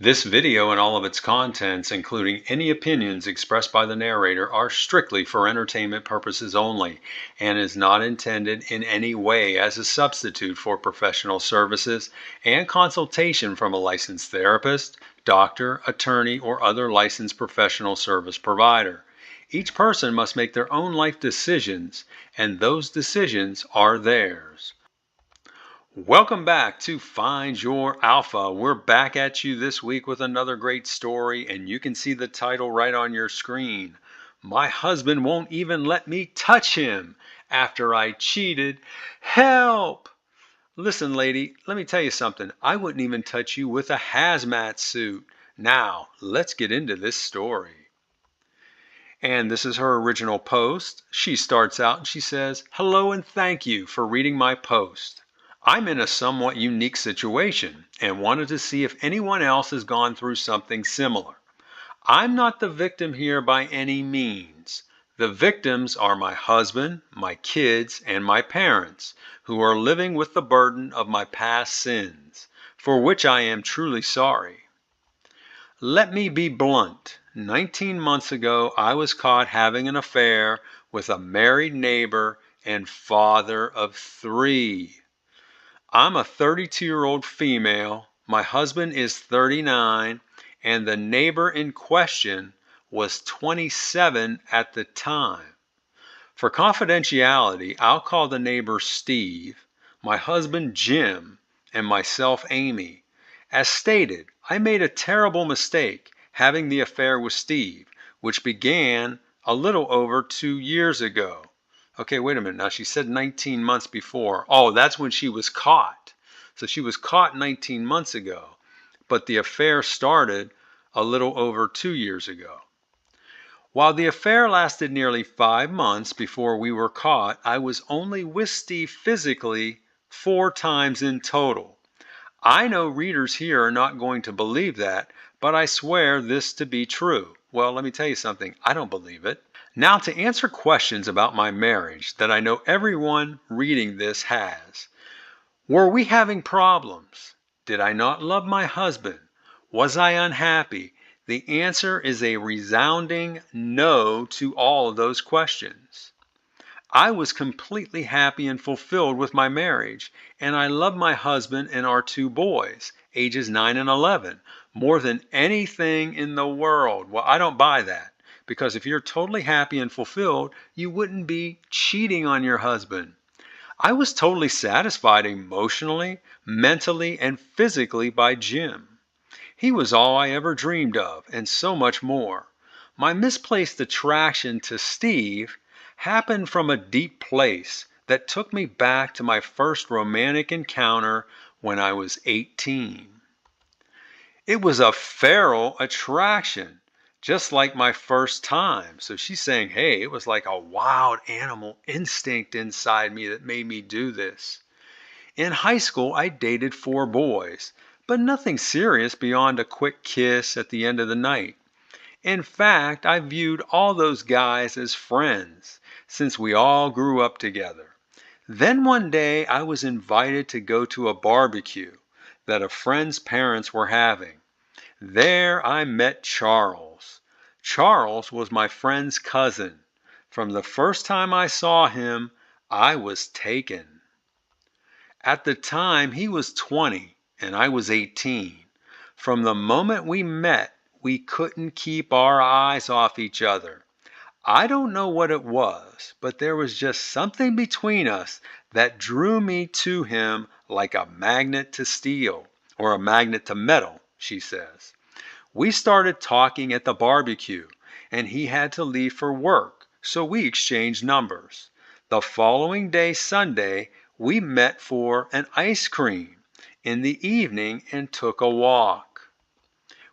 This video and all of its contents, including any opinions expressed by the narrator, are strictly for entertainment purposes only and is not intended in any way as a substitute for professional services and consultation from a licensed therapist, doctor, attorney, or other licensed professional service provider. Each person must make their own life decisions, and those decisions are theirs. Welcome back to Find Your Alpha. We're back at you this week with another great story, and you can see the title right on your screen. My husband won't even let me touch him after I cheated. Help! Listen, lady, let me tell you something. I wouldn't even touch you with a hazmat suit. Now, let's get into this story. And this is her original post. She starts out and she says, "Hello and thank you for reading my post. I'm in a somewhat unique situation and wanted to see if anyone else has gone through something similar. I'm not the victim here by any means. The victims are my husband, my kids, and my parents, who are living with the burden of my past sins, for which I am truly sorry. Let me be blunt. 19 months ago, I was caught having an affair with a married neighbor and father of 3. I'm a 32-year-old female, my husband is 39, and the neighbor in question was 27 at the time. For confidentiality, I'll call the neighbor Steve, my husband Jim, and myself Amy. As stated, I made a terrible mistake having the affair with Steve, which began a little over 2 years ago. Okay, wait a minute. Now she said 19 months before. Oh, that's when she was caught. So she was caught 19 months ago, but the affair started a little over 2 years ago. While the affair lasted nearly 5 months before we were caught, I was only with Steve physically 4 times in total. I know readers here are not going to believe that, but I swear this to be true. Well, let me tell you something. I don't believe it. Now, to answer questions about my marriage that I know everyone reading this has. Were we having problems? Did I not love my husband? Was I unhappy? The answer is a resounding no to all of those questions. I was completely happy and fulfilled with my marriage, and I love my husband and our 2 boys, ages 9 and 11, more than anything in the world. Well, I don't buy that, because if you're totally happy and fulfilled, you wouldn't be cheating on your husband. I was totally satisfied emotionally, mentally, and physically by Jim. He was all I ever dreamed of, and so much more. My misplaced attraction to Steve happened from a deep place that took me back to my first romantic encounter when I was 18. It was a feral attraction, just like my first time. So she's saying, hey, it was like a wild animal instinct inside me that made me do this. In high school, I dated 4 boys, but nothing serious beyond a quick kiss at the end of the night. In fact, I viewed all those guys as friends, since we all grew up together. Then one day I was invited to go to a barbecue that a friend's parents were having. There I met Charles. Charles was my friend's cousin. From the first time I saw him, I was taken. At the time, he was 20 and I was 18. From the moment we met, we couldn't keep our eyes off each other. I don't know what it was, but there was just something between us that drew me to him like a magnet to steel, or a magnet to metal, she says. We started talking at the barbecue, and he had to leave for work, so we exchanged numbers. The following day, Sunday, we met for an ice cream in the evening and took a walk.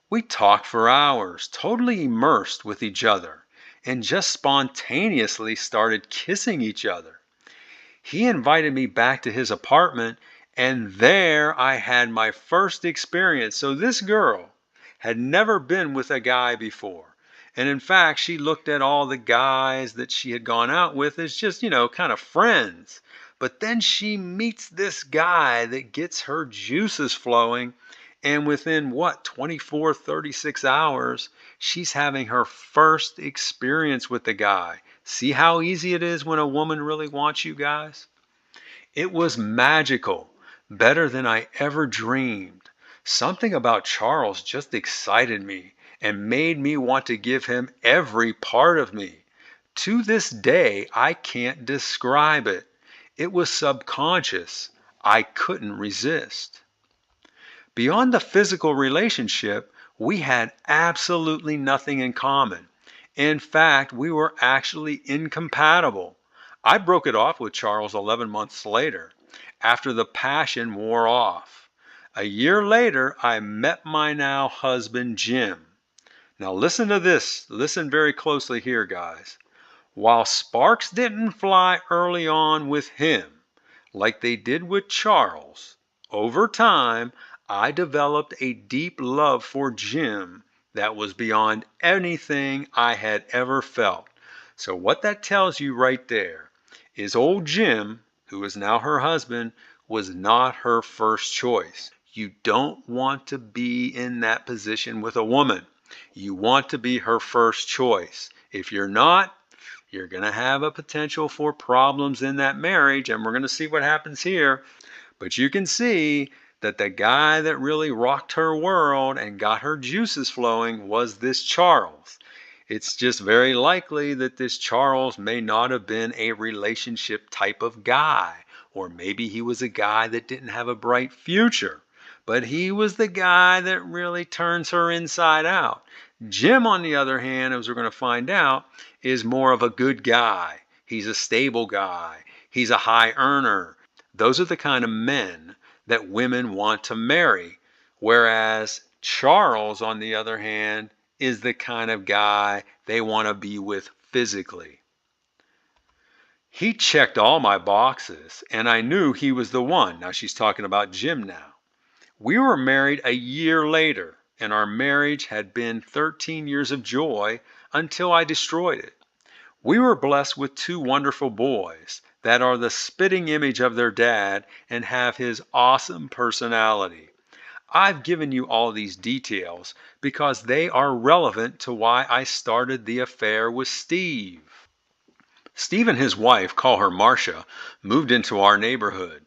We talked for hours, totally immersed with each other, and just spontaneously started kissing each other. He invited me back to his apartment, and there I had my first experience. So this girl had never been with a guy before. And in fact, she looked at all the guys that she had gone out with as just, kind of friends. But then she meets this guy that gets her juices flowing, And within 24, 36 hours, she's having her first experience with the guy. See how easy it is when a woman really wants you guys? It was magical, better than I ever dreamed. Something about Charles just excited me and made me want to give him every part of me. To this day, I can't describe it. It was subconscious. I couldn't resist. Beyond the physical relationship, we had absolutely nothing in common. In fact, we were actually incompatible. I broke it off with Charles 11 months later, after the passion wore off. A year later, I met my now husband, Jim. Now listen to this. Listen very closely here, guys. While sparks didn't fly early on with him, like they did with Charles, over time, I developed a deep love for Jim that was beyond anything I had ever felt. So what that tells you right there is old Jim, who is now her husband, was not her first choice. You don't want to be in that position with a woman. You want to be her first choice. If you're not, you're going to have a potential for problems in that marriage, and we're going to see what happens here. But you can see that the guy that really rocked her world and got her juices flowing was this Charles. It's just very likely that this Charles may not have been a relationship type of guy, or maybe he was a guy that didn't have a bright future. But he was the guy that really turns her inside out. Jim, on the other hand, as we're going to find out, is more of a good guy. He's a stable guy. He's a high earner. Those are the kind of men that women want to marry. Whereas Charles, on the other hand, is the kind of guy they want to be with physically. He checked all my boxes, and I knew he was the one. Now she's talking about Jim now. We were married a year later, and our marriage had been 13 years of joy until I destroyed it. We were blessed with two wonderful boys that are the spitting image of their dad and have his awesome personality. I've given you all these details because they are relevant to why I started the affair with Steve. Steve and his wife, call her Marcia, moved into our neighborhood.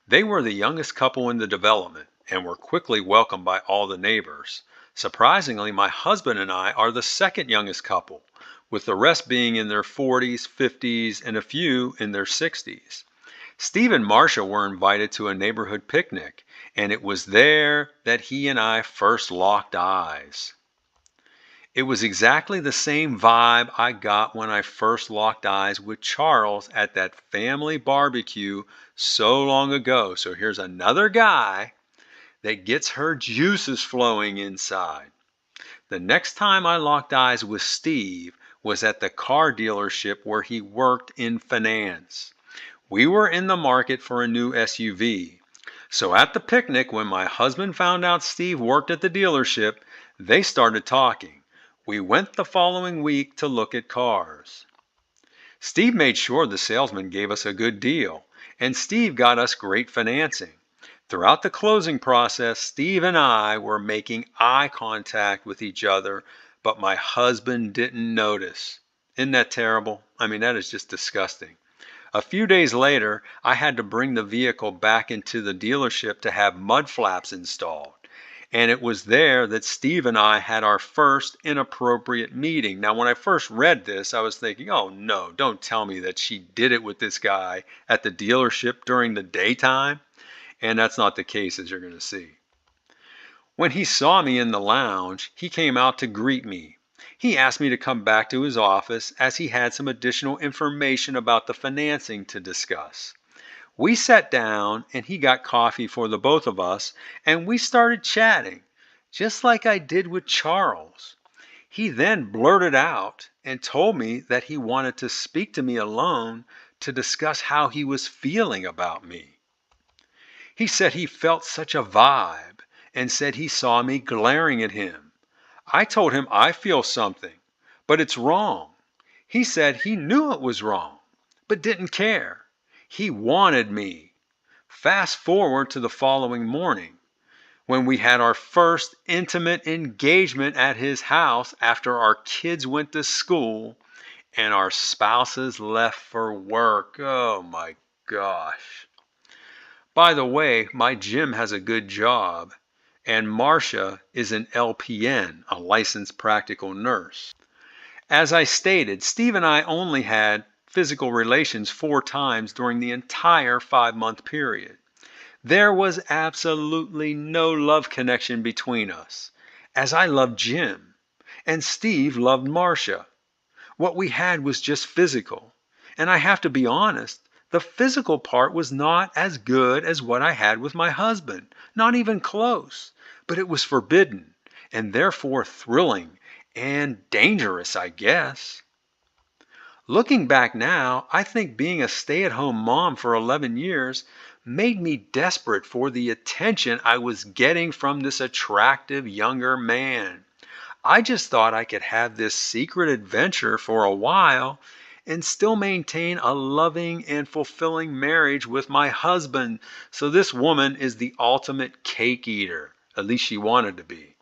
They were the youngest couple in the development and were quickly welcomed by all the neighbors. Surprisingly, my husband and I are the second youngest couple, with the rest being in their 40s, 50s, and a few in their 60s. Steve and Marcia were invited to a neighborhood picnic, and it was there that he and I first locked eyes. It was exactly the same vibe I got when I first locked eyes with Charles at that family barbecue so long ago. So here's another guy that gets her juices flowing inside. The next time I locked eyes with Steve was at the car dealership where he worked in finance. We were in the market for a new SUV. So at the picnic, when my husband found out Steve worked at the dealership, they started talking. We went the following week to look at cars. Steve made sure the salesman gave us a good deal, and Steve got us great financing. Throughout the closing process, Steve and I were making eye contact with each other, but my husband didn't notice. Isn't that terrible? I mean, that is just disgusting. A few days later, I had to bring the vehicle back into the dealership to have mud flaps installed. And it was there that Steve and I had our first inappropriate meeting. Now, when I first read this, I was thinking, oh no, don't tell me that she did it with this guy at the dealership during the daytime. And that's not the case, as you're going to see. When he saw me in the lounge, he came out to greet me. He asked me to come back to his office as he had some additional information about the financing to discuss. We sat down and he got coffee for the both of us, and we started chatting, just like I did with Charles. He then blurted out and told me that he wanted to speak to me alone to discuss how he was feeling about me. He said he felt such a vibe and said he saw me glaring at him. I told him I feel something, but it's wrong. He said he knew it was wrong, but didn't care. He wanted me. Fast forward to the following morning. when we had our first intimate engagement at his house after our kids went to school and our spouses left for work. Oh my gosh. By the way, my Jim has a good job, and Marcia is an LPN, a licensed practical nurse. As I stated, Steve and I only had physical relations 4 times during the entire 5-month period. There was absolutely no love connection between us, as I loved Jim and Steve loved Marcia. What we had was just physical. And I have to be honest, the physical part was not as good as what I had with my husband, not even close. But it was forbidden and therefore thrilling and dangerous, I guess. Looking back now, I think being a stay-at-home mom for 11 years made me desperate for the attention I was getting from this attractive younger man. I just thought I could have this secret adventure for a while and still maintain a loving and fulfilling marriage with my husband. So this woman is the ultimate cake eater. At least she wanted to be.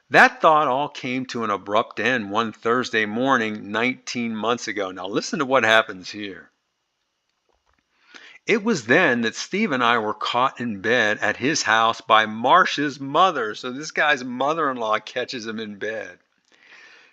That thought all came to an abrupt end one Thursday morning 19 months ago. Now listen to what happens here. It was then that Steve and I were caught in bed at his house by Marcia's mother. So this guy's mother-in-law catches him in bed.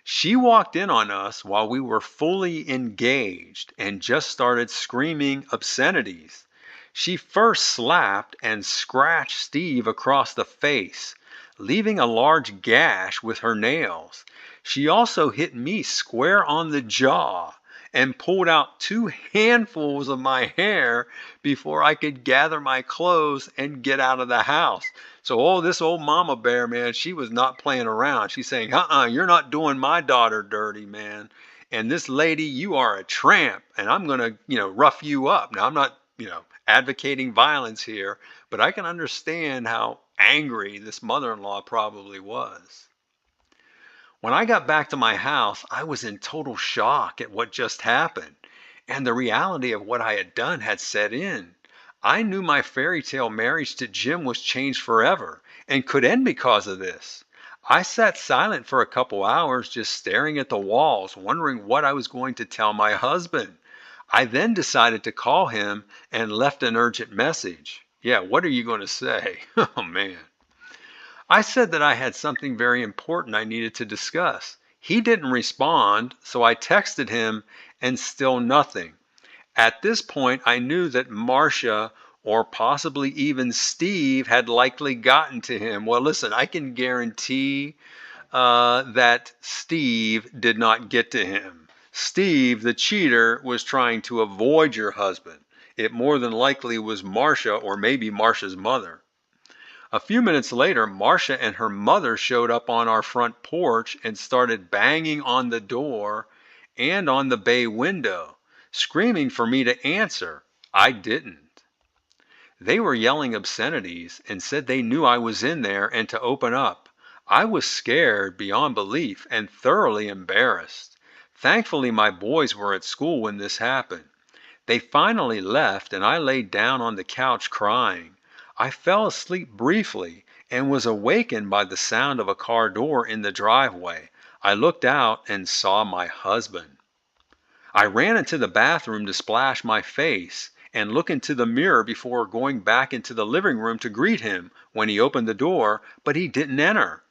She walked in on us while we were fully engaged and just started screaming obscenities. She first slapped and scratched Steve across the face, leaving a large gash with her nails. She also hit me square on the jaw and pulled out 2 handfuls of my hair before I could gather my clothes and get out of the house. So, this old mama bear, man, she was not playing around. She's saying, you're not doing my daughter dirty, man. And this lady, you are a tramp, and I'm going to, rough you up. Now, I'm not, advocating violence here, but I can understand how angry this mother-in-law probably was. When I got back to my house, I was in total shock at what just happened, and the reality of what I had done had set in. I knew my fairy tale marriage to Jim was changed forever and could end because of this. I sat silent for a couple hours, just staring at the walls, wondering what I was going to tell my husband. I then decided to call him and left an urgent message. Yeah, what are you going to say? Oh, man. I said that I had something very important I needed to discuss. He didn't respond, so I texted him and still nothing. At this point, I knew that Marcia or possibly even Steve had likely gotten to him. Well, listen, I can guarantee that Steve did not get to him. Steve, the cheater, was trying to avoid your husband. It more than likely was Marcia or maybe Marcia's mother. A few minutes later, Marcia and her mother showed up on our front porch and started banging on the door and on the bay window, screaming for me to answer. I didn't. They were yelling obscenities and said they knew I was in there and to open up. I was scared beyond belief and thoroughly embarrassed. Thankfully, my boys were at school when this happened. They finally left and I laid down on the couch crying. I fell asleep briefly and was awakened by the sound of a car door in the driveway. I looked out and saw my husband. I ran into the bathroom to splash my face and look into the mirror before going back into the living room to greet him when he opened the door, but he didn't enter.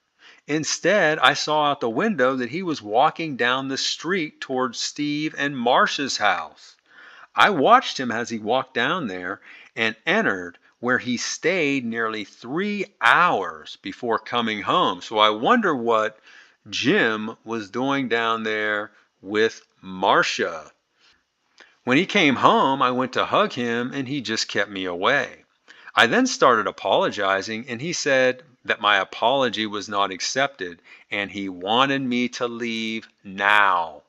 Instead, I saw out the window that he was walking down the street towards Steve and Marcia's house. I watched him as he walked down there and entered, where he stayed nearly 3 hours before coming home. So I wonder what Jim was doing down there with Marcia. When he came home, I went to hug him and he just kept me away. I then started apologizing and he said that my apology was not accepted and he wanted me to leave now.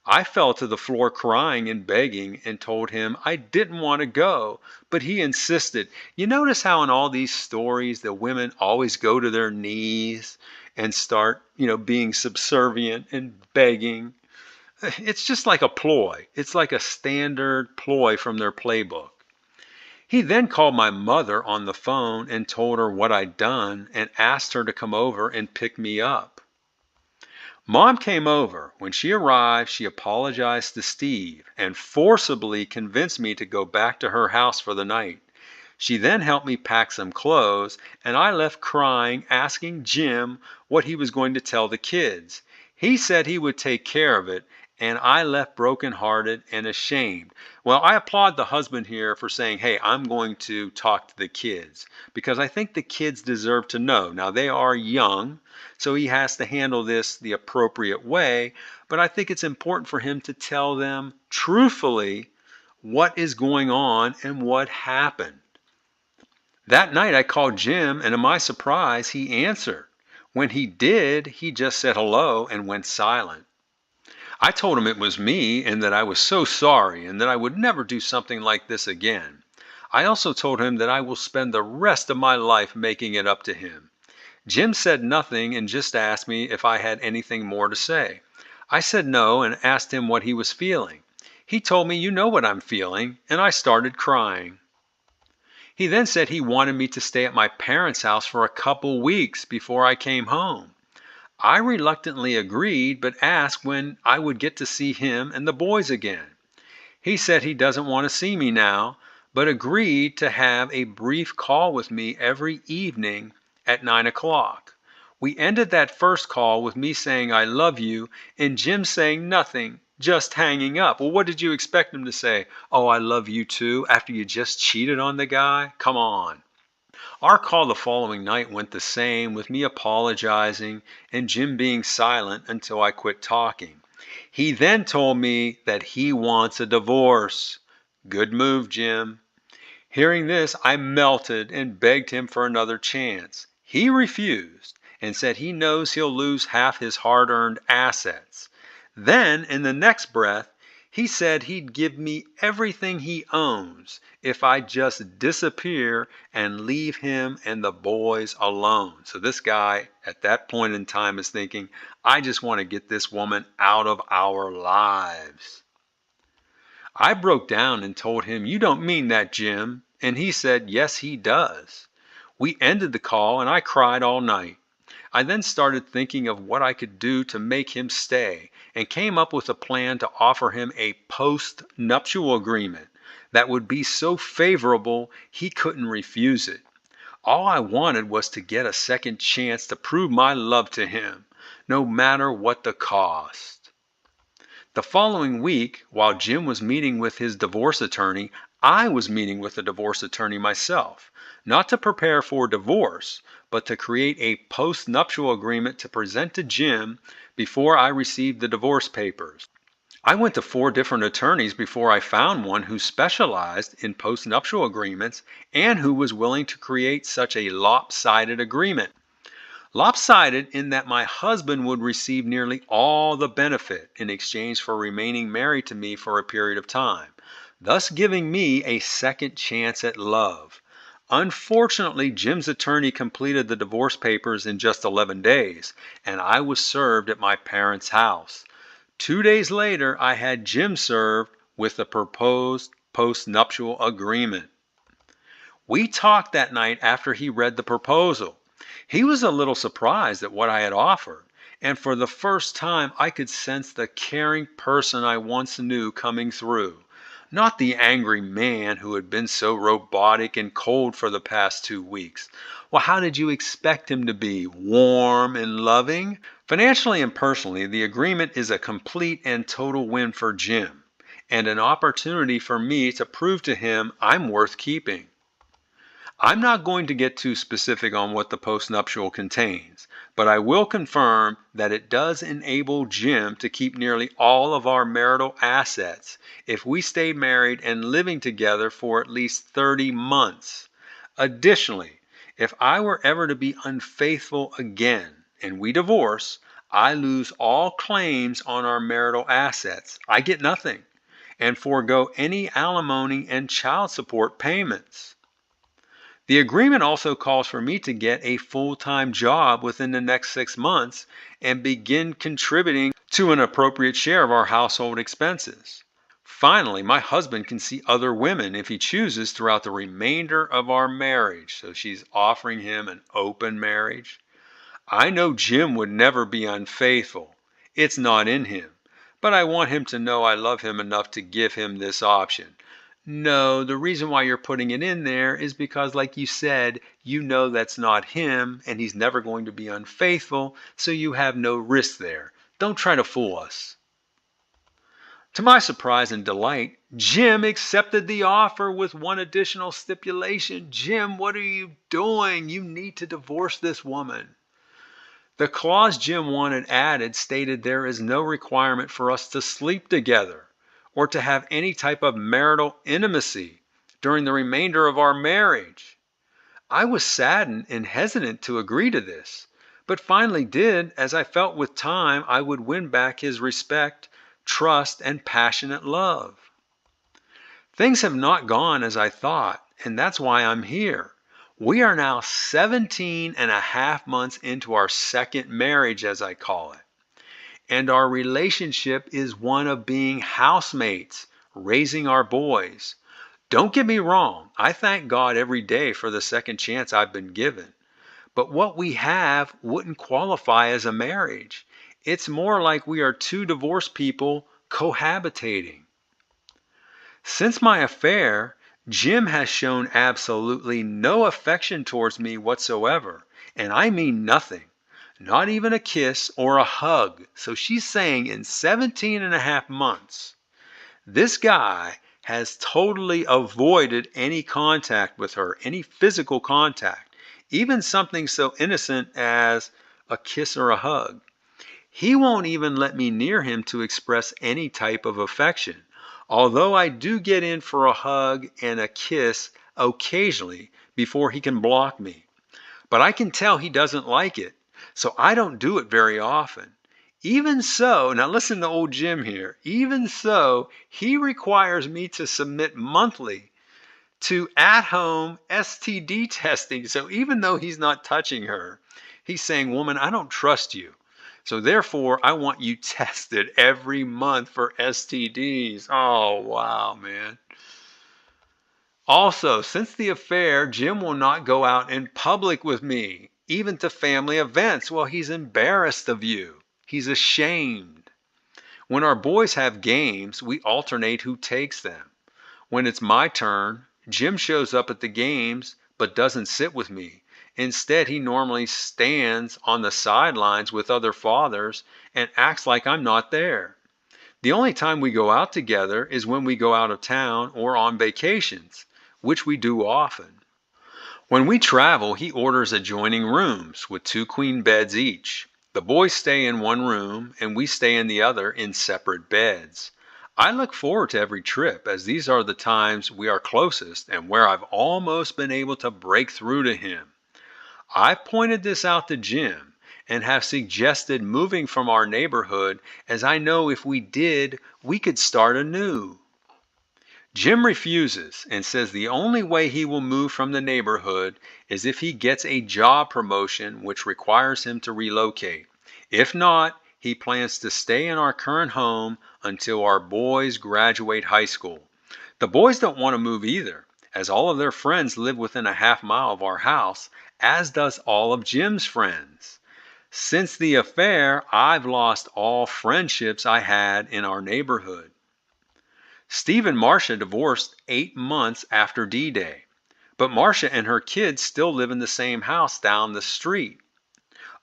I fell to the floor crying and begging and told him I didn't want to go, but he insisted. You notice how in all these stories the women always go to their knees and start, being subservient and begging? It's just like a ploy. It's like a standard ploy from their playbook. He then called my mother on the phone and told her what I'd done and asked her to come over and pick me up. Mom came over. When she arrived, she apologized to Steve and forcibly convinced me to go back to her house for the night. She then helped me pack some clothes, and I left crying, asking Jim what he was going to tell the kids. He said he would take care of it, and I left brokenhearted and ashamed. Well, I applaud the husband here for saying, hey, I'm going to talk to the kids, because I think the kids deserve to know. Now, they are young, so he has to handle this the appropriate way, but I think it's important for him to tell them truthfully what is going on and what happened. That night I called Jim, and to my surprise, he answered. When he did, he just said hello and went silent. I told him it was me and that I was so sorry and that I would never do something like this again. I also told him that I will spend the rest of my life making it up to him. Jim said nothing and just asked me if I had anything more to say. I said no and asked him what he was feeling. He told me, you know what I'm feeling, and I started crying. He then said he wanted me to stay at my parents' house for a couple weeks before I came home. I reluctantly agreed, but asked when I would get to see him and the boys again. He said he doesn't want to see me now, but agreed to have a brief call with me every evening at 9 o'clock. We ended that first call with me saying I love you and Jim saying nothing, just hanging up. Well, what did you expect him to say? Oh, I love you too, after you just cheated on the guy? Come on. Our call the following night went the same, with me apologizing and Jim being silent until I quit talking. He then told me that he wants a divorce. Good move, Jim. Hearing this, I melted and begged him for another chance. He refused and said he knows he'll lose half his hard-earned assets. Then, in the next breath, he said he'd give me everything he owns if I just disappear and leave him and the boys alone. So this guy at that point in time is thinking, I just want to get this woman out of our lives. I broke down and told him, you don't mean that, Jim. And he said, yes, he does. We ended the call and I cried all night. I then started thinking of what I could do to make him stay and came up with a plan to offer him a post-nuptial agreement that would be so favorable he couldn't refuse it. All I wanted was to get a second chance to prove my love to him, no matter what the cost. The following week, while Jim was meeting with his divorce attorney, I was meeting with a divorce attorney myself, not to prepare for divorce, but to create a post-nuptial agreement to present to Jim before I received the divorce papers. I went to 4 different attorneys before I found one who specialized in post-nuptial agreements and who was willing to create such a lopsided agreement. Lopsided in that my husband would receive nearly all the benefit in exchange for remaining married to me for a period of time, thus giving me a second chance at love. Unfortunately, Jim's attorney completed the divorce papers in just 11 days, and I was served at my parents' house. 2 days later, I had Jim served with the proposed post-nuptial agreement. We talked that night after he read the proposal. He was a little surprised at what I had offered, and for the first time I could sense the caring person I once knew coming through, not the angry man who had been so robotic and cold for the past 2 weeks. Well, how did you expect him to be? Warm and loving? Financially and personally, the agreement is a complete and total win for Jim, and an opportunity for me to prove to him I'm worth keeping. I'm not going to get too specific on what the postnuptial contains, but I will confirm that it does enable Jim to keep nearly all of our marital assets if we stay married and living together for at least 30 months. Additionally, if I were ever to be unfaithful again and we divorce, I lose all claims on our marital assets. I get nothing and forego any alimony and child support payments. The agreement also calls for me to get a full-time job within the next 6 months and begin contributing to an appropriate share of our household expenses. Finally, my husband can see other women if he chooses throughout the remainder of our marriage. So she's offering him an open marriage. I know Jim would never be unfaithful. It's not in him. But I want him to know I love him enough to give him this option. No, the reason why you're putting it in there is because, like you said, you know that's not him and he's never going to be unfaithful, so you have no risk there. Don't try to fool us. To my surprise and delight, Jim accepted the offer with one additional stipulation. Jim, what are you doing? You need to divorce this woman. The clause Jim wanted added stated there is no requirement for us to sleep together or to have any type of marital intimacy during the remainder of our marriage. I was saddened and hesitant to agree to this, but finally did, as I felt with time I would win back his respect, trust, and passionate love. Things have not gone as I thought, and that's why I'm here. We are now 17 and a half months into our second marriage, as I call it. And our relationship is one of being housemates, raising our boys. Don't get me wrong, I thank God every day for the second chance I've been given. But what we have wouldn't qualify as a marriage. It's more like we are two divorced people cohabitating. Since my affair, Jim has shown absolutely no affection towards me whatsoever, and I mean nothing, not even a kiss or a hug. So she's saying in 17 and a half months, this guy has totally avoided any contact with her, any physical contact, even something so innocent as a kiss or a hug. He won't even let me near him to express any type of affection, although I do get in for a hug and a kiss occasionally before he can block me. But I can tell he doesn't like it, so I don't do it very often. Even so, now listen to old Jim here, even so, he requires me to submit monthly to at-home STD testing. So even though he's not touching her, he's saying, woman, I don't trust you. So therefore, I want you tested every month for STDs. Oh, wow, man. Also, since the affair, Jim will not go out in public with me, even to family events. Well, he's embarrassed of you. He's ashamed. When our boys have games, we alternate who takes them. When it's my turn, Jim shows up at the games but doesn't sit with me. Instead, he normally stands on the sidelines with other fathers and acts like I'm not there. The only time we go out together is when we go out of town or on vacations, which we do often. When we travel, he orders adjoining rooms with 2 queen beds each. The boys stay in one room and we stay in the other in separate beds. I look forward to every trip, as these are the times we are closest and where I've almost been able to break through to him. I've pointed this out to Jim and have suggested moving from our neighborhood, as I know if we did, we could start anew. Jim refuses and says the only way he will move from the neighborhood is if he gets a job promotion which requires him to relocate. If not, he plans to stay in our current home until our boys graduate high school. The boys don't want to move either, as all of their friends live within a half-mile of our house, as does all of Jim's friends. Since the affair, I've lost all friendships I had in our neighborhood. Steve and Marcia divorced 8 months after D-Day, but Marcia and her kids still live in the same house down the street.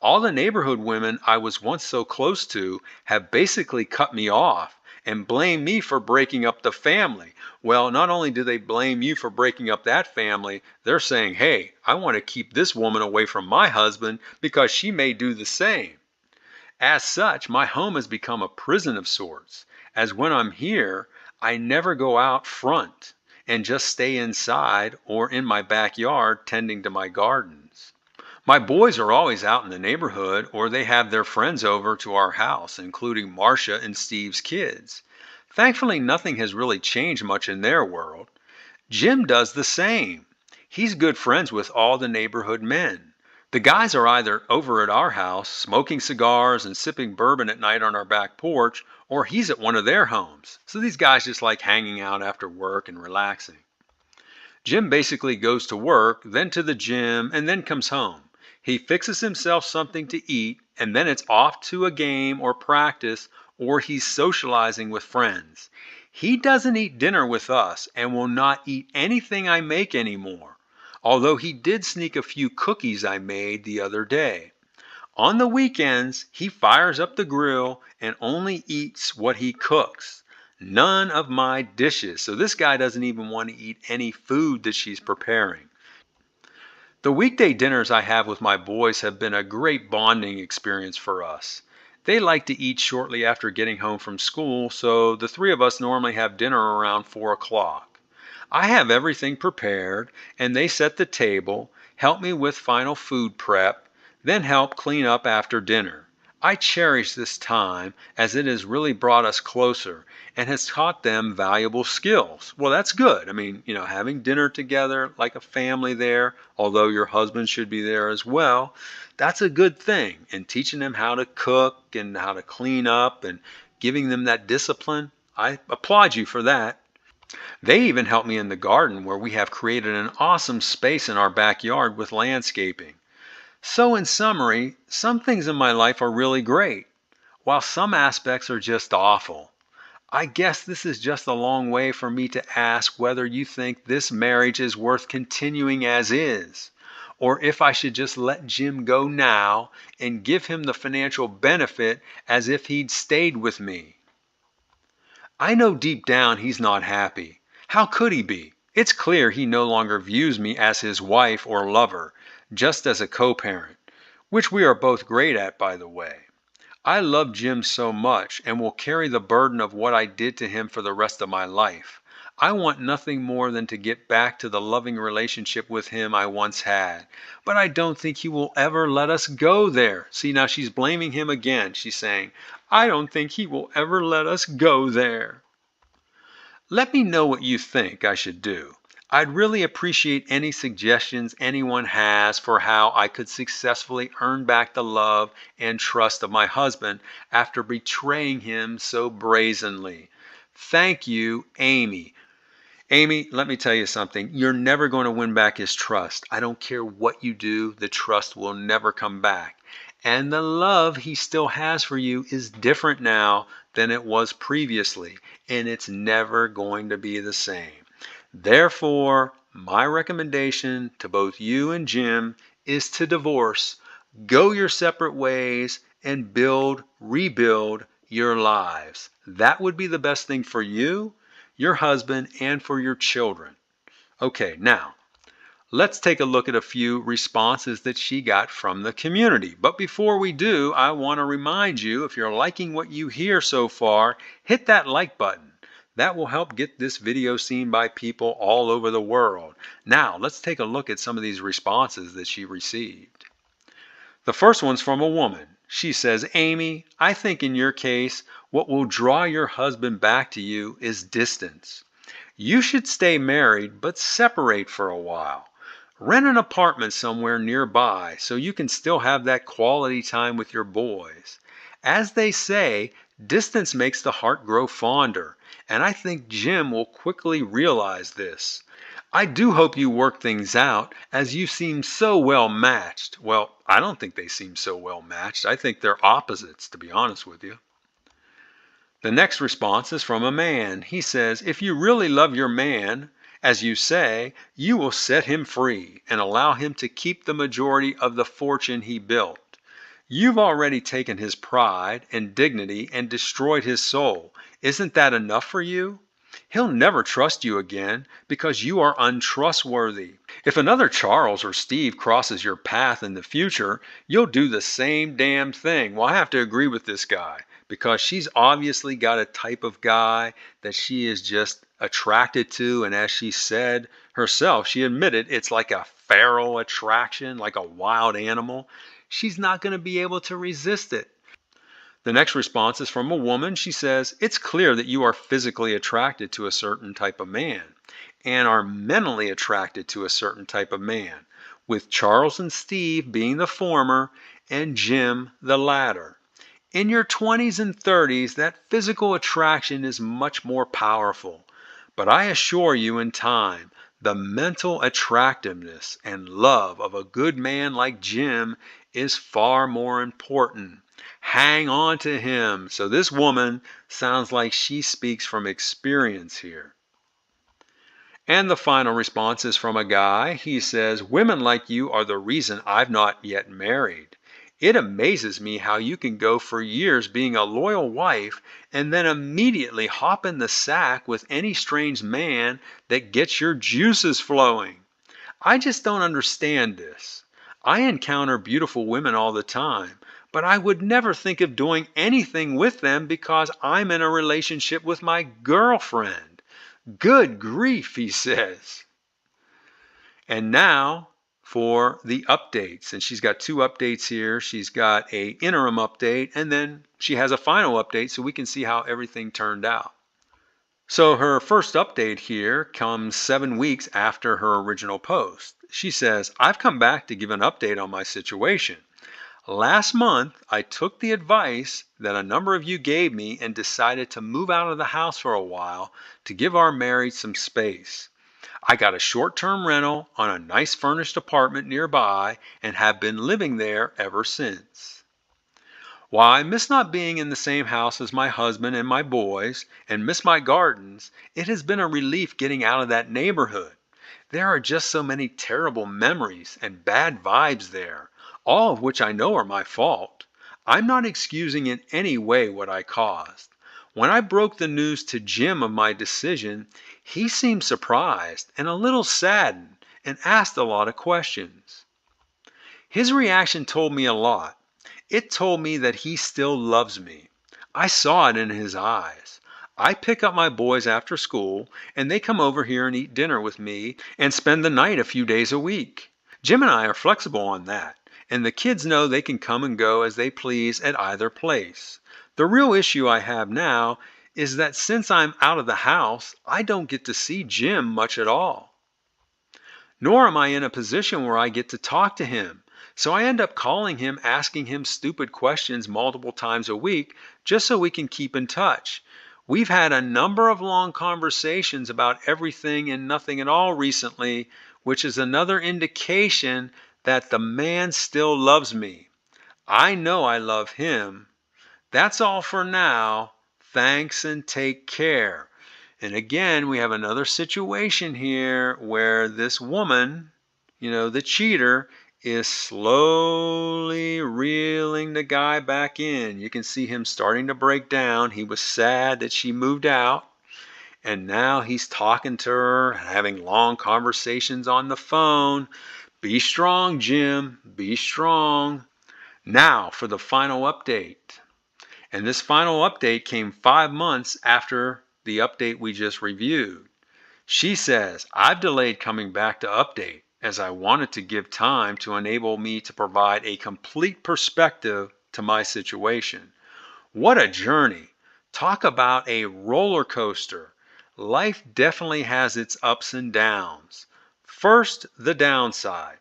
All the neighborhood women I was once so close to have basically cut me off and blame me for breaking up the family. Well, not only do they blame you for breaking up that family, they're saying, hey, I want to keep this woman away from my husband because she may do the same. As such, my home has become a prison of sorts, as when I'm here, I never go out front and just stay inside or in my backyard tending to my gardens. My boys are always out in the neighborhood, or they have their friends over to our house, including Marcia and Steve's kids. Thankfully, nothing has really changed much in their world. Jim does the same. He's good friends with all the neighborhood men. The guys are either over at our house smoking cigars and sipping bourbon at night on our back porch, or he's at one of their homes. So these guys just like hanging out after work and relaxing. Jim basically goes to work, then to the gym, and then comes home. He fixes himself something to eat, and then it's off to a game or practice, or he's socializing with friends. He doesn't eat dinner with us and will not eat anything I make anymore, although he did sneak a few cookies I made the other day. On the weekends, he fires up the grill and only eats what he cooks. None of my dishes. So this guy doesn't even want to eat any food that she's preparing. The weekday dinners I have with my boys have been a great bonding experience for us. They like to eat shortly after getting home from school, so the three of us normally have dinner around 4 o'clock. I have everything prepared, and they set the table, help me with final food prep, then help clean up after dinner. I cherish this time as it has really brought us closer and has taught them valuable skills. Well, that's good. I mean, having dinner together like a family there, although your husband should be there as well, that's a good thing. And teaching them how to cook and how to clean up and giving them that discipline, I applaud you for that. They even help me in the garden where we have created an awesome space in our backyard with landscaping. So in summary, some things in my life are really great, while some aspects are just awful. I guess this is just a long way for me to ask whether you think this marriage is worth continuing as is, or if I should just let Jim go now and give him the financial benefit as if he'd stayed with me. I know deep down he's not happy. How could he be? It's clear he no longer views me as his wife or lover, just as a co-parent, which we are both great at, by the way. I love Jim so much and will carry the burden of what I did to him for the rest of my life. I want nothing more than to get back to the loving relationship with him I once had. But I don't think he will ever let us go there. See, now she's blaming him again. She's saying, I don't think he will ever let us go there. Let me know what you think I should do. I'd really appreciate any suggestions anyone has for how I could successfully earn back the love and trust of my husband after betraying him so brazenly. Thank you, Amy. Amy, let me tell you something. You're never going to win back his trust. I don't care what you do, the trust will never come back. And the love he still has for you is different now than it was previously, and it's never going to be the same. Therefore, my recommendation to both you and Jim is to divorce, go your separate ways, and rebuild your lives. That would be the best thing for you, your husband, and for your children. Okay, now, let's take a look at a few responses that she got from the community. But before we do, I want to remind you, if you're liking what you hear so far, hit that like button. That will help get this video seen by people all over the world. Now, let's take a look at some of these responses that she received. The first one's from a woman. She says, Amy, I think in your case, what will draw your husband back to you is distance. You should stay married, but separate for a while. Rent an apartment somewhere nearby so you can still have that quality time with your boys. As they say, distance makes the heart grow fonder, and I think Jim will quickly realize this. I do hope you work things out, as you seem so well matched. Well, I don't think they seem so well matched. I think they're opposites, to be honest with you. The next response is from a man. He says, if you really love your man, as you say, you will set him free and allow him to keep the majority of the fortune he built. You've already taken his pride and dignity and destroyed his soul. Isn't that enough for you? He'll never trust you again because you are untrustworthy. If another Charles or Steve crosses your path in the future, you'll do the same damn thing. Well, I have to agree with this guy because she's obviously got a type of guy that she is just attracted to. And as she said herself, she admitted it's like a feral attraction, like a wild animal. She's not going to be able to resist it. The next response is from a woman. She says, it's clear that you are physically attracted to a certain type of man and are mentally attracted to a certain type of man. with Charles and Steve being the former and Jim the latter. In your 20s and 30s, that physical attraction is much more powerful. But I assure you, in time, the mental attractiveness and love of a good man like Jim is far more important. Hang on to him. So this woman sounds like she speaks from experience here. And the final response is from a guy. He says, "Women like you are the reason I've not yet married. It amazes me how you can go for years being a loyal wife and then immediately hop in the sack with any strange man that gets your juices flowing. I just don't understand this. I encounter beautiful women all the time, but I would never think of doing anything with them because I'm in a relationship with my girlfriend. Good grief," he says. And now for the updates. And she's got two updates here. She's got an interim update, and then she has a final update so we can see how everything turned out. So her first update here comes 7 weeks after her original post. She says, "I've come back to give an update on my situation. Last month, I took the advice that a number of you gave me and decided to move out of the house for a while to give our marriage some space. I got a short-term rental on a nice furnished apartment nearby and have been living there ever since. While I miss not being in the same house as my husband and my boys and miss my gardens, it has been a relief getting out of that neighborhood. There are just so many terrible memories and bad vibes there, all of which I know are my fault. I'm not excusing in any way what I caused. When I broke the news to Jim of my decision, he seemed surprised and a little saddened and asked a lot of questions. His reaction told me a lot. It told me that he still loves me. I saw it in his eyes. I pick up my boys after school, and they come over here and eat dinner with me and spend the night a few days a week. Jim and I are flexible on that, and the kids know they can come and go as they please at either place. The real issue I have now is that since I'm out of the house, I don't get to see Jim much at all. Nor am I in a position where I get to talk to him. So I end up calling him, asking him stupid questions multiple times a week, just so we can keep in touch. We've had a number of long conversations about everything and nothing at all recently, which is another indication that the man still loves me. I know I love him. That's all for now. Thanks and take care." And again, we have another situation here where this woman, the cheater, is slowly reeling the guy back in. You can see him starting to break down. He was sad that she moved out, and now he's talking to her, having long conversations on the phone. Be strong, Jim. Be strong. Now for the final update. And this final update came 5 months after the update we just reviewed. She says, "I've delayed coming back to update as I wanted to give time to enable me to provide a complete perspective to my situation. What a journey. Talk about a roller coaster. Life definitely has its ups and downs. First, the downside.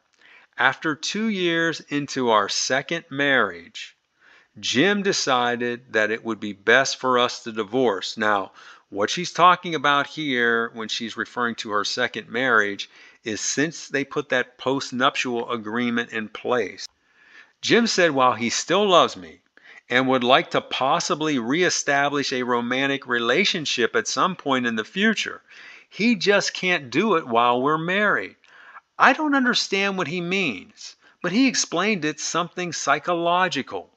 After 2 years into our second marriage, Jim decided that it would be best for us to divorce." Now, what she's talking about here when she's referring to her second marriage is since they put that post-nuptial agreement in place. Jim said while he still loves me and would like to possibly reestablish a romantic relationship at some point in the future, he just can't do it while we're married. I don't understand what he means, but he explained it's something psychological.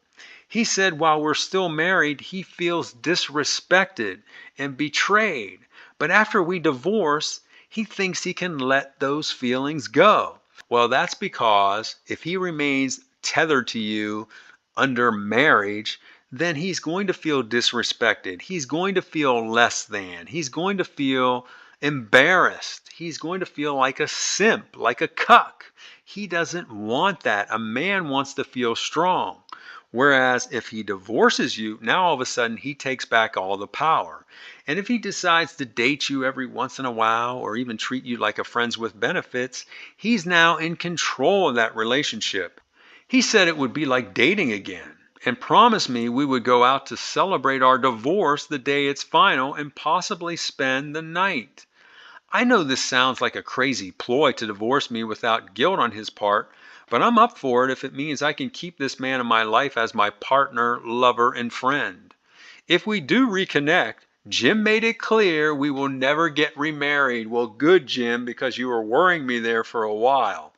He said while we're still married, he feels disrespected and betrayed. But after we divorce, he thinks he can let those feelings go. Well, that's because if he remains tethered to you under marriage, then he's going to feel disrespected. He's going to feel less than. He's going to feel embarrassed. He's going to feel like a simp, like a cuck. He doesn't want that. A man wants to feel strong. Whereas if he divorces you, now all of a sudden he takes back all the power. And if he decides to date you every once in a while or even treat you like a friends with benefits, he's now in control of that relationship. He said it would be like dating again and promised me we would go out to celebrate our divorce the day it's final and possibly spend the night. I know this sounds like a crazy ploy to divorce me without guilt on his part, but I'm up for it if it means I can keep this man in my life as my partner, lover, and friend. If we do reconnect, Jim made it clear we will never get remarried. Well, good, Jim, because you were worrying me there for a while.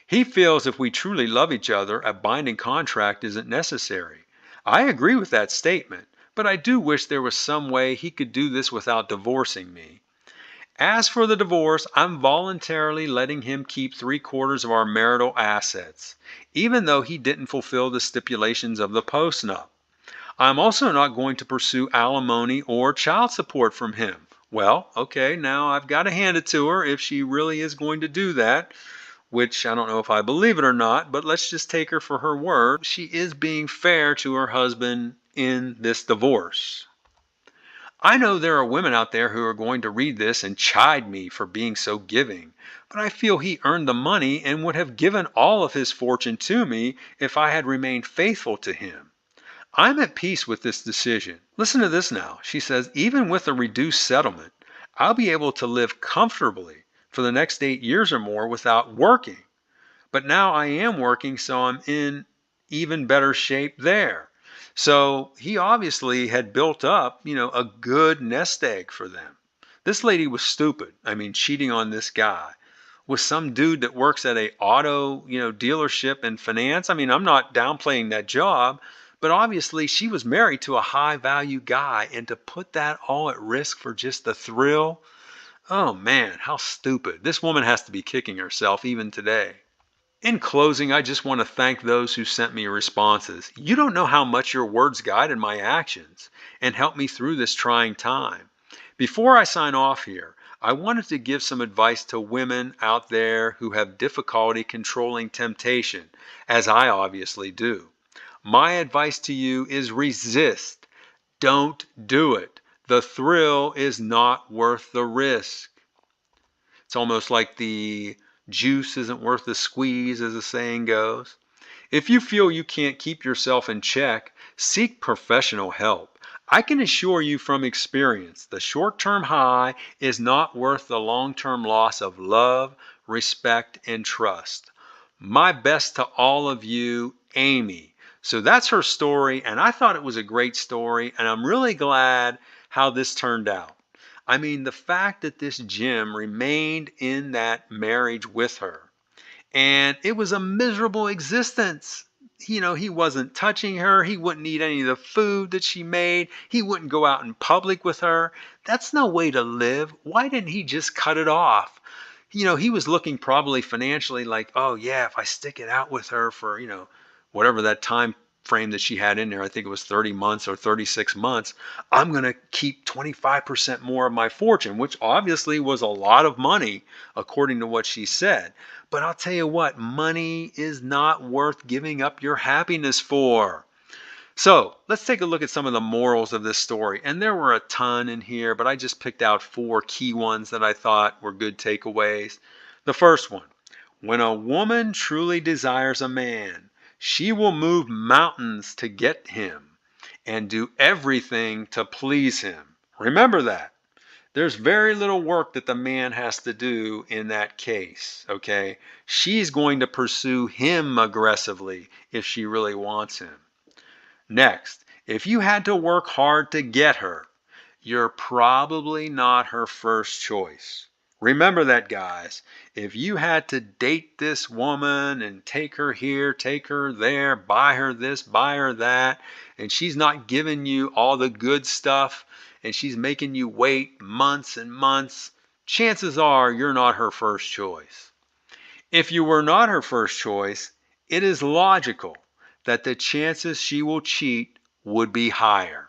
He feels if we truly love each other, a binding contract isn't necessary. I agree with that statement, but I do wish there was some way he could do this without divorcing me. As for the divorce, I'm voluntarily letting him keep 3/4 of our marital assets, even though he didn't fulfill the stipulations of the postnup. I'm also not going to pursue alimony or child support from him. Well, okay, now I've got to hand it to her if she really is going to do that, which I don't know if I believe it or not, but let's just take her for her word. She is being fair to her husband in this divorce. I know there are women out there who are going to read this and chide me for being so giving, but I feel he earned the money and would have given all of his fortune to me if I had remained faithful to him. I'm at peace with this decision. Listen to this now. She says, even with a reduced settlement, I'll be able to live comfortably for the next 8 years or more without working. But now I am working, so I'm in even better shape there. So he obviously had built up, a good nest egg for them. This lady was stupid. I mean, cheating on this guy with some dude that works at a auto, dealership and finance. I mean, I'm not downplaying that job, but obviously she was married to a high value guy, and to put that all at risk for just the thrill. Oh man, how stupid. This woman has to be kicking herself even today. In closing, I just want to thank those who sent me responses. You don't know how much your words guided my actions and helped me through this trying time. Before I sign off here, I wanted to give some advice to women out there who have difficulty controlling temptation, as I obviously do. My advice to you is resist. Don't do it. The thrill is not worth the risk. It's almost like the juice isn't worth the squeeze, as the saying goes. If you feel you can't keep yourself in check, seek professional help. I can assure you from experience, the short-term high is not worth the long-term loss of love, respect, and trust. My best to all of you, Amy. So that's her story, and I thought it was a great story, and I'm really glad how this turned out. I mean, the fact that this Jim remained in that marriage with her, and it was a miserable existence. He wasn't touching her. He wouldn't eat any of the food that she made. He wouldn't go out in public with her. That's no way to live. Why didn't he just cut it off? He was looking probably financially like, oh yeah, if I stick it out with her for, whatever that time frame that she had in there, I think it was 30 months or 36 months, I'm going to keep 25% more of my fortune, which obviously was a lot of money according to what she said. But I'll tell you what, money is not worth giving up your happiness for. So let's take a look at some of the morals of this story. And there were a ton in here, but I just picked out 4 key ones that I thought were good takeaways. The first one, when a woman truly desires a man, she will move mountains to get him and do everything to please him. Remember that. There's very little work that the man has to do in that case, okay? She's going to pursue him aggressively if she really wants him. Next, if you had to work hard to get her, you're probably not her first choice. Remember that, guys. If you had to date this woman and take her here, take her there, buy her this, buy her that, and she's not giving you all the good stuff, and she's making you wait months and months, chances are you're not her first choice. If you were not her first choice, it is logical that the chances she will cheat would be higher.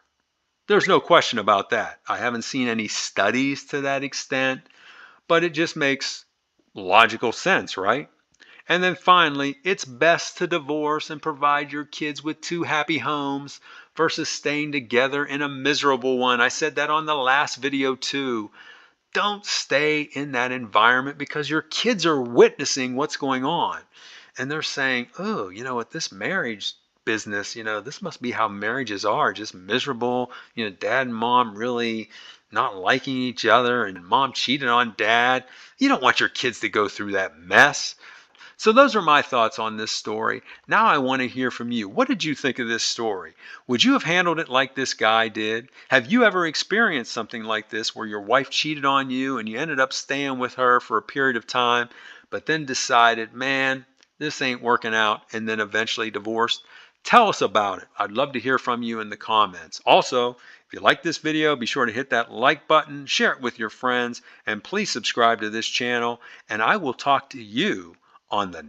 There's no question about that. I haven't seen any studies to that extent, but it just makes logical sense, right? And then finally, it's best to divorce and provide your kids with two happy homes versus staying together in a miserable one. I said that on the last video too. Don't stay in that environment because your kids are witnessing what's going on. And they're saying, oh, you know what, this marriage business, this must be how marriages are, just miserable. Dad and mom really not liking each other, and mom cheated on dad. You don't want your kids to go through that mess. So those are my thoughts on this story. Now I want to hear from you. What did you think of this story? Would you have handled it like this guy did? Have you ever experienced something like this where your wife cheated on you and you ended up staying with her for a period of time, but then decided, man, this ain't working out, and then eventually divorced? Tell us about it. I'd love to hear from you in the comments. Also, if you like this video, be sure to hit that like button, share it with your friends, and please subscribe to this channel, and I will talk to you on the